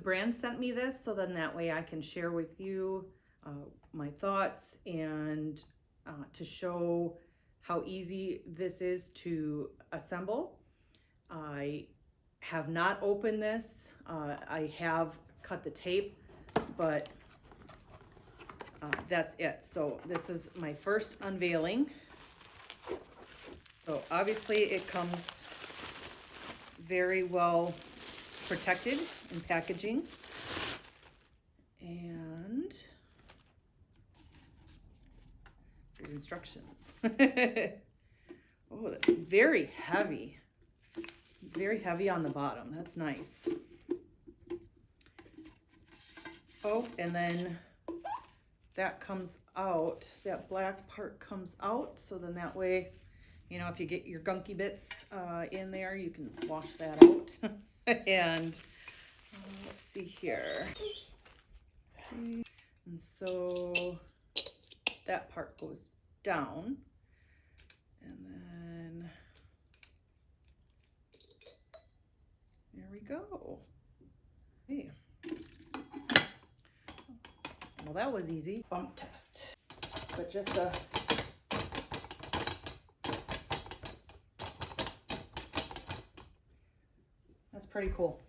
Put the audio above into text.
the brand sent me this, so then that way I can share with you my thoughts and to show how easy this is to assemble. I have not opened this. I have cut the tape, but that's it. So this is my first unveiling. So obviously it comes very well protected in packaging. And there's instructions. Oh, that's very heavy. Very heavy on the bottom. That's nice. Oh, and then that comes out. That black part comes out. So then that way, you know, if you get your gunky bits in there, you can wash that out. And let's see here. And so that part goes down. And then there we go. Hey. Well, that was easy. Bump test. But just a that's pretty cool.